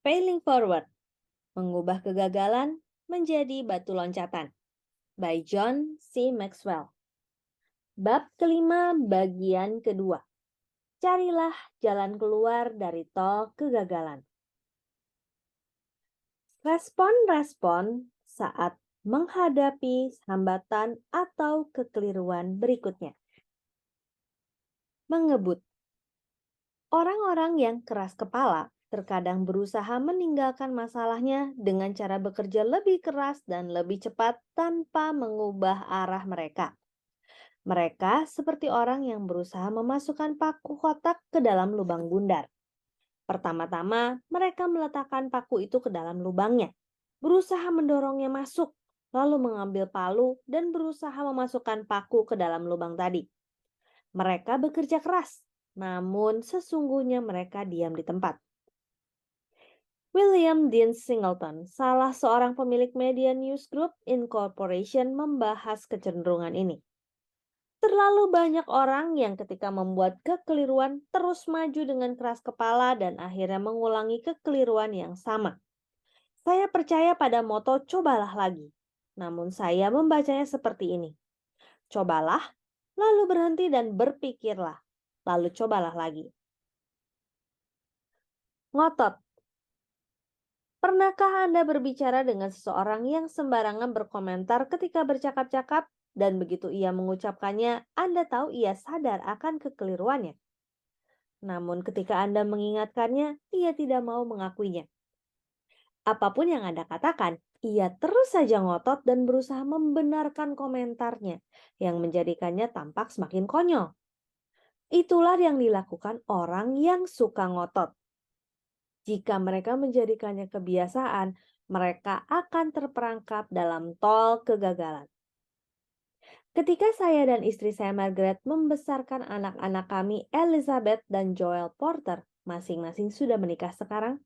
Failing Forward, mengubah kegagalan menjadi batu loncatan, by John C. Maxwell. Bab kelima bagian kedua. Carilah jalan keluar dari tol kegagalan. Respon-respon saat menghadapi hambatan atau kekeliruan berikutnya. Mengebut. Orang-orang yang keras kepala terkadang berusaha meninggalkan masalahnya dengan cara bekerja lebih keras dan lebih cepat tanpa mengubah arah mereka. Mereka seperti orang yang berusaha memasukkan paku kotak ke dalam lubang bundar. Pertama-tama, mereka meletakkan paku itu ke dalam lubangnya, berusaha mendorongnya masuk, lalu mengambil palu dan berusaha memasukkan paku ke dalam lubang tadi. Mereka bekerja keras, namun sesungguhnya mereka diam di tempat. William Dean Singleton, salah seorang pemilik Media News Group Incorporation, membahas kecenderungan ini. Terlalu banyak orang yang ketika membuat kekeliruan terus maju dengan keras kepala dan akhirnya mengulangi kekeliruan yang sama. Saya percaya pada moto cobalah lagi. Namun saya membacanya seperti ini. Cobalah, lalu berhenti dan berpikirlah. Lalu cobalah lagi. Ngotot. Pernahkah Anda berbicara dengan seseorang yang sembarangan berkomentar ketika bercakap-cakap dan begitu ia mengucapkannya, Anda tahu ia sadar akan kekeliruannya? Namun ketika Anda mengingatkannya, ia tidak mau mengakuinya. Apapun yang Anda katakan, ia terus saja ngotot dan berusaha membenarkan komentarnya, yang menjadikannya tampak semakin konyol. Itulah yang dilakukan orang yang suka ngotot. Jika mereka menjadikannya kebiasaan, mereka akan terperangkap dalam tol kegagalan. Ketika saya dan istri saya Margaret membesarkan anak-anak kami Elizabeth dan Joel Porter, masing-masing sudah menikah sekarang,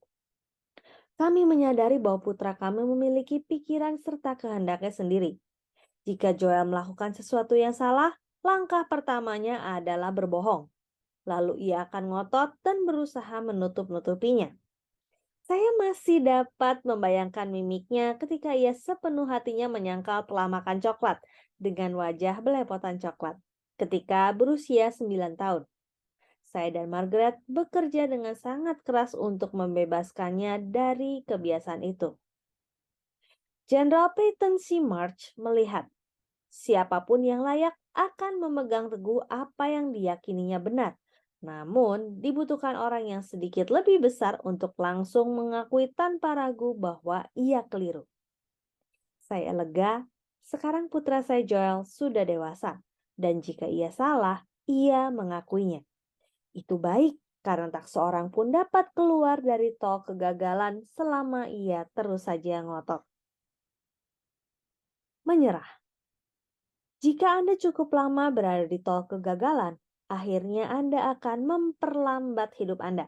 kami menyadari bahwa putra kami memiliki pikiran serta kehendaknya sendiri. Jika Joel melakukan sesuatu yang salah, langkah pertamanya adalah berbohong. Lalu ia akan ngotot dan berusaha menutup-nutupinya. Saya masih dapat membayangkan mimiknya ketika ia sepenuh hatinya menyangkal telah makan coklat dengan wajah belepotan coklat ketika berusia 9 tahun. Saya dan Margaret bekerja dengan sangat keras untuk membebaskannya dari kebiasaan itu. Jenderal Peyton C. March melihat, siapapun yang layak akan memegang teguh apa yang diyakininya benar. Namun, dibutuhkan orang yang sedikit lebih besar untuk langsung mengakui tanpa ragu bahwa ia keliru. Saya lega, sekarang putra saya Joel sudah dewasa, dan jika ia salah, ia mengakuinya. Itu baik, karena tak seorang pun dapat keluar dari tol kegagalan selama ia terus saja ngotot. Menyerah. Jika Anda cukup lama berada di tol kegagalan, akhirnya Anda akan memperlambat hidup Anda.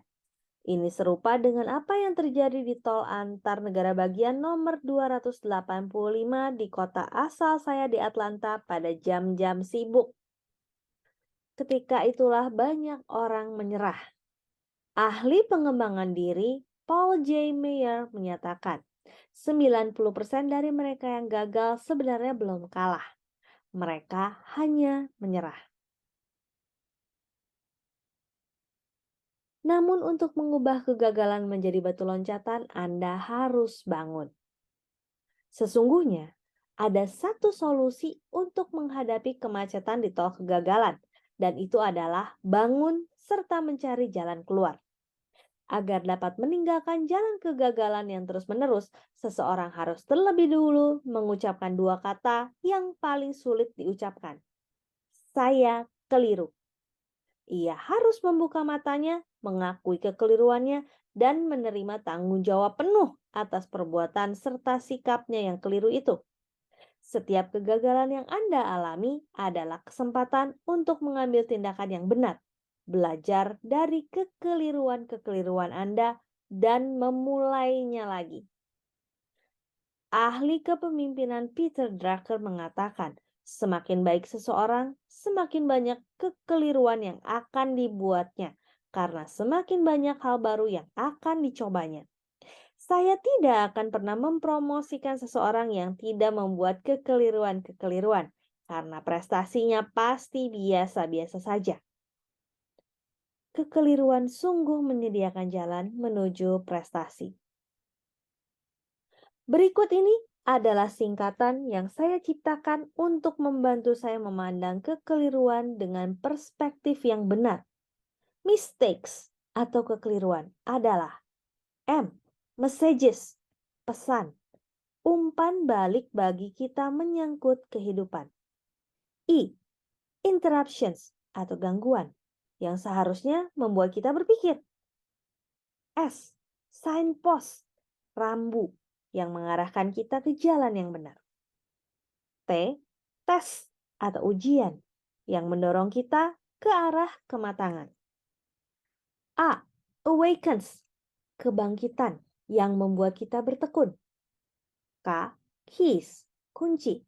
Ini serupa dengan apa yang terjadi di tol antar negara bagian nomor 285 di kota asal saya di Atlanta pada jam-jam sibuk. Ketika itulah banyak orang menyerah. Ahli pengembangan diri Paul J. Meyer menyatakan, 90% dari mereka yang gagal sebenarnya belum kalah. Mereka hanya menyerah. Namun untuk mengubah kegagalan menjadi batu loncatan, Anda harus bangun. Sesungguhnya, ada satu solusi untuk menghadapi kemacetan di tol kegagalan, dan itu adalah bangun serta mencari jalan keluar. Agar dapat meninggalkan jalan kegagalan yang terus-menerus, seseorang harus terlebih dahulu mengucapkan dua kata yang paling sulit diucapkan. Saya keliru. Ia harus membuka matanya, mengakui kekeliruannya, dan menerima tanggung jawab penuh atas perbuatan serta sikapnya yang keliru itu. Setiap kegagalan yang Anda alami adalah kesempatan untuk mengambil tindakan yang benar, belajar dari kekeliruan-kekeliruan Anda, dan memulainya lagi. Ahli kepemimpinan Peter Drucker mengatakan, semakin baik seseorang, semakin banyak kekeliruan yang akan dibuatnya, karena semakin banyak hal baru yang akan dicobanya. Saya tidak akan pernah mempromosikan seseorang yang tidak membuat kekeliruan-kekeliruan, karena prestasinya pasti biasa-biasa saja. Kekeliruan sungguh menyediakan jalan menuju prestasi. Berikut ini adalah singkatan yang saya ciptakan untuk membantu saya memandang kekeliruan dengan perspektif yang benar. Mistakes atau kekeliruan adalah M. Messages, pesan, umpan balik bagi kita menyangkut kehidupan. I. Interruptions atau gangguan yang seharusnya membuat kita berpikir. S. Signpost, rambu yang mengarahkan kita ke jalan yang benar. T. Tes atau ujian yang mendorong kita ke arah kematangan. A. Awakens, kebangkitan yang membuat kita bertekun. K. Keys, kunci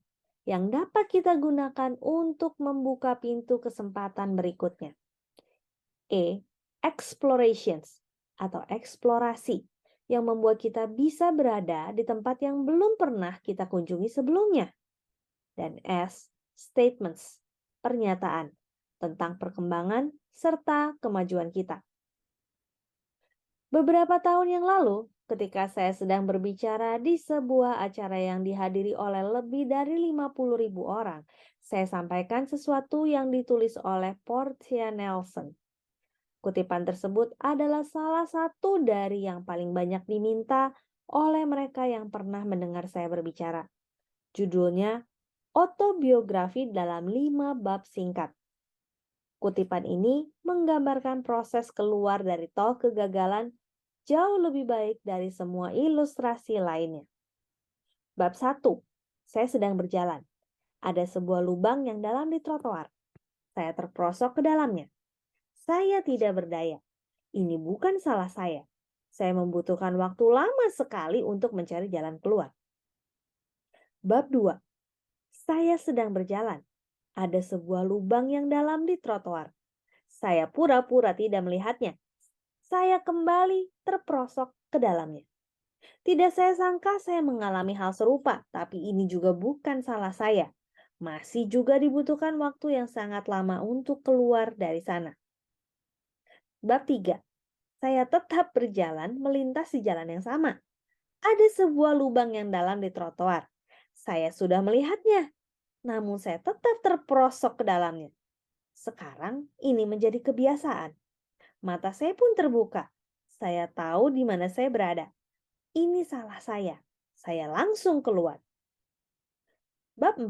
yang dapat kita gunakan untuk membuka pintu kesempatan berikutnya. E. Explorations atau eksplorasi yang membuat kita bisa berada di tempat yang belum pernah kita kunjungi sebelumnya. Dan S. Statements, pernyataan tentang perkembangan serta kemajuan kita. Beberapa tahun yang lalu, ketika saya sedang berbicara di sebuah acara yang dihadiri oleh lebih dari 50.000 orang, saya sampaikan sesuatu yang ditulis oleh Portia Nelson. Kutipan tersebut adalah salah satu dari yang paling banyak diminta oleh mereka yang pernah mendengar saya berbicara. Judulnya, Autobiografi dalam 5 bab singkat. Kutipan ini menggambarkan proses keluar dari tol kegagalan jauh lebih baik dari semua ilustrasi lainnya. Bab 1. Saya sedang berjalan. Ada sebuah lubang yang dalam di trotoar. Saya terperosok ke dalamnya. Saya tidak berdaya. Ini bukan salah saya. Saya membutuhkan waktu lama sekali untuk mencari jalan keluar. Bab 2. Saya sedang berjalan. Ada sebuah lubang yang dalam di trotoar. Saya pura-pura tidak melihatnya. Saya kembali terperosok ke dalamnya. Tidak saya sangka saya mengalami hal serupa, tapi ini juga bukan salah saya. Masih juga dibutuhkan waktu yang sangat lama untuk keluar dari sana. Bab 3. Saya tetap berjalan melintasi jalan yang sama. Ada sebuah lubang yang dalam di trotoar. Saya sudah melihatnya, namun saya tetap terperosok ke dalamnya. Sekarang ini menjadi kebiasaan. Mata saya pun terbuka. Saya tahu di mana saya berada. Ini salah saya. Saya langsung keluar. Bab 4.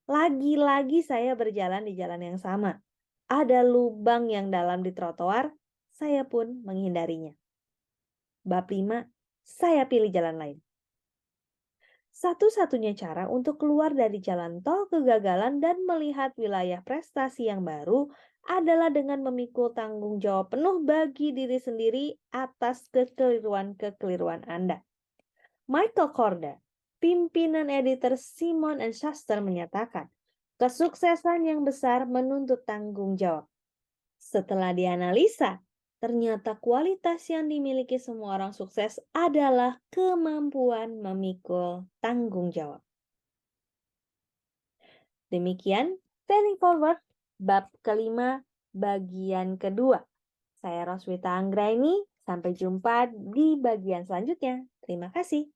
Lagi-lagi saya berjalan di jalan yang sama. Ada lubang yang dalam di trotoar, saya pun menghindarinya. Bab 5. Saya pilih jalan lain. Satu-satunya cara untuk keluar dari jalan tol kegagalan dan melihat wilayah prestasi yang baru adalah dengan memikul tanggung jawab penuh bagi diri sendiri atas kekeliruan-kekeliruan Anda. Michael Korda, pimpinan editor Simon & Schuster menyatakan, kesuksesan yang besar menuntut tanggung jawab. Setelah dianalisa, ternyata kualitas yang dimiliki semua orang sukses adalah kemampuan memikul tanggung jawab. Demikian Failing Forward bab kelima bagian kedua. Saya Roswita Anggraini, sampai jumpa di bagian selanjutnya. Terima kasih.